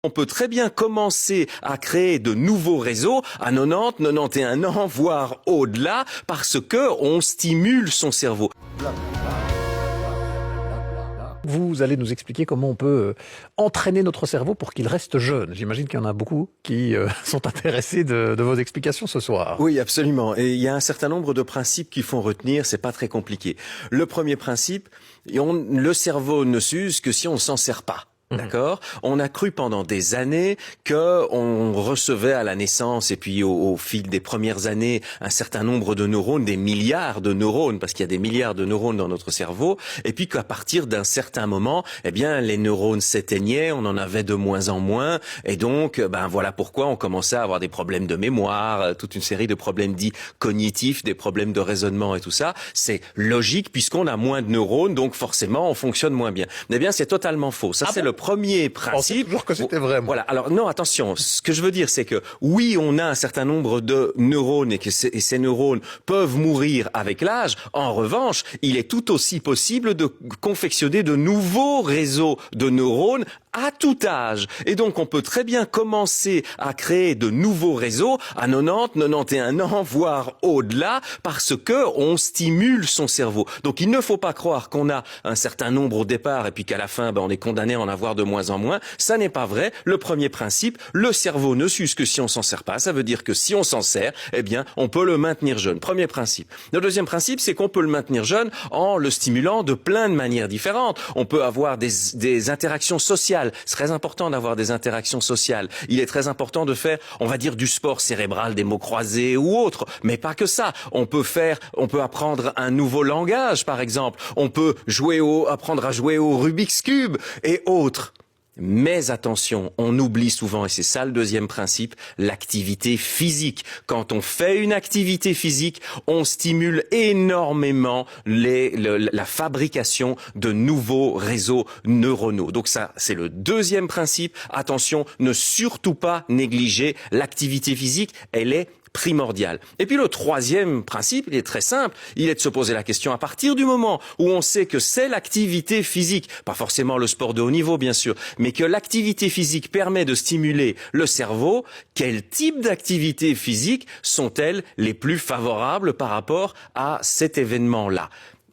On peut très bien commencer à créer de nouveaux réseaux à 90, 91 ans, voire au-delà, parce que on stimule son cerveau. Vous allez nous expliquer comment on peut entraîner notre cerveau pour qu'il reste jeune. J'imagine qu'il y en a beaucoup qui sont intéressés de vos explications ce soir. Oui, absolument. Et il y a un certain nombre de principes qu'il faut retenir, c'est pas très compliqué. Le premier principe, le cerveau ne s'use que si on s'en sert pas. D'accord. On a cru pendant des années que on recevait à la naissance et puis au fil des premières années un certain nombre de neurones, des milliards de neurones, parce qu'il y a des milliards de neurones dans notre cerveau, et puis qu'à partir d'un certain moment, eh bien, les neurones s'éteignaient, on en avait de moins en moins, et donc, voilà pourquoi on commençait à avoir des problèmes de mémoire, toute une série de problèmes dits cognitifs, des problèmes de raisonnement et tout ça. C'est logique puisqu'on a moins de neurones, donc forcément, on fonctionne moins bien. Eh bien, c'est totalement faux. Ça, c'est le premier principe. Toujours que c'était vrai. Voilà. Alors non, attention. Ce que je veux dire, c'est que oui, on a un certain nombre de neurones et que ces neurones peuvent mourir avec l'âge. En revanche, il est tout aussi possible de confectionner de nouveaux réseaux de neurones à tout âge. Et donc, on peut très bien commencer à créer de nouveaux réseaux à 90, 91 ans, voire au-delà, parce que on stimule son cerveau. Donc, il ne faut pas croire qu'on a un certain nombre au départ et puis qu'à la fin, on est condamné à en avoir de moins en moins. Ça n'est pas vrai. Le premier principe, le cerveau ne s'use que si on s'en sert pas. Ça veut dire que si on s'en sert, eh bien, on peut le maintenir jeune. Premier principe. Le deuxième principe, c'est qu'on peut le maintenir jeune en le stimulant de plein de manières différentes. On peut avoir des interactions sociales. C'est très important d'avoir des interactions sociales. Il est très important de faire, on va dire, du sport cérébral, des mots croisés ou autres. Mais pas que ça. On peut apprendre un nouveau langage, par exemple. On peut apprendre à jouer au Rubik's Cube et autres. Mais attention, on oublie souvent, et c'est ça le deuxième principe, l'activité physique. Quand on fait une activité physique, on stimule énormément la fabrication de nouveaux réseaux neuronaux. Donc ça, c'est le deuxième principe. Attention, ne surtout pas négliger l'activité physique, elle est primordial. Et puis le troisième principe, il est très simple, il est de se poser la question à partir du moment où on sait que c'est l'activité physique, pas forcément le sport de haut niveau bien sûr, mais que l'activité physique permet de stimuler le cerveau, quel type d'activités physiques sont-elles les plus favorables par rapport à cet événement-là ?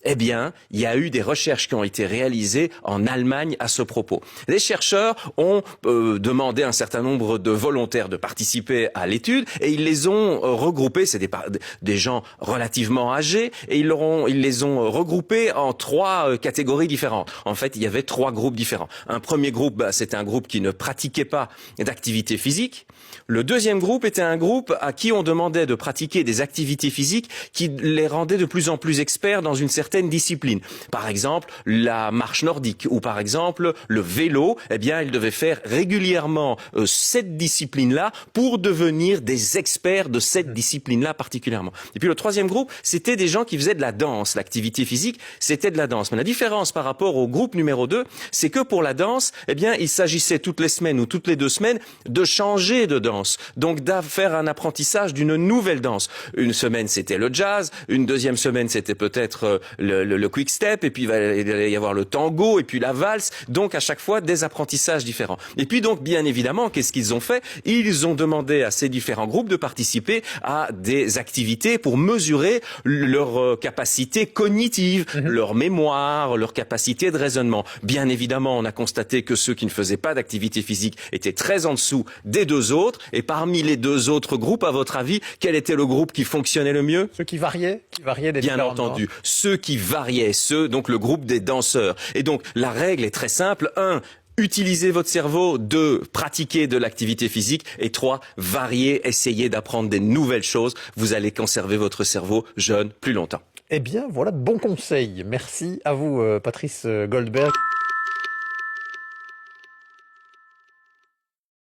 Eh bien, il y a eu des recherches qui ont été réalisées en Allemagne à ce propos. Les chercheurs ont demandé à un certain nombre de volontaires de participer à l'étude et ils les ont regroupés, c'est des gens relativement âgés, et ils les ont regroupés en trois catégories différentes. En fait, il y avait trois groupes différents. Un premier groupe, c'était un groupe qui ne pratiquait pas d'activité physique. Le deuxième groupe était un groupe à qui on demandait de pratiquer des activités physiques qui les rendaient de plus en plus experts dans une certaine discipline. Par exemple, la marche nordique ou par exemple le vélo. Eh bien, ils devaient faire régulièrement cette discipline-là pour devenir des experts de cette discipline-là particulièrement. Et puis le troisième groupe, c'était des gens qui faisaient de la danse. L'activité physique, c'était de la danse. Mais la différence par rapport au groupe numéro 2, c'est que pour la danse, eh bien, il s'agissait toutes les semaines ou toutes les 2 semaines de changer de danse. Donc, de faire un apprentissage d'une nouvelle danse. Une semaine, c'était le jazz. Une deuxième semaine, c'était peut-être le quick step. Et puis, il va y avoir le tango et puis la valse. Donc, à chaque fois, des apprentissages différents. Et puis, donc, bien évidemment, qu'est-ce qu'ils ont fait? Ils ont demandé à ces différents groupes de participer à des activités pour mesurer leur capacité cognitive, leur mémoire, leur capacité de raisonnement. Bien évidemment, on a constaté que ceux qui ne faisaient pas d'activité physique étaient très en dessous des deux autres. Et parmi les deux autres groupes, à votre avis, quel était le groupe qui fonctionnait le mieux? Ceux qui variaient des Bien entendu, ceux qui variaient, donc le groupe des danseurs. Et donc, la règle est très simple. 1, utilisez votre cerveau. 2, pratiquez de l'activité physique. Et 3, variez, essayez d'apprendre des nouvelles choses. Vous allez conserver votre cerveau jeune plus longtemps. Eh bien, voilà de bons conseils. Merci à vous, Patrice Goldberg.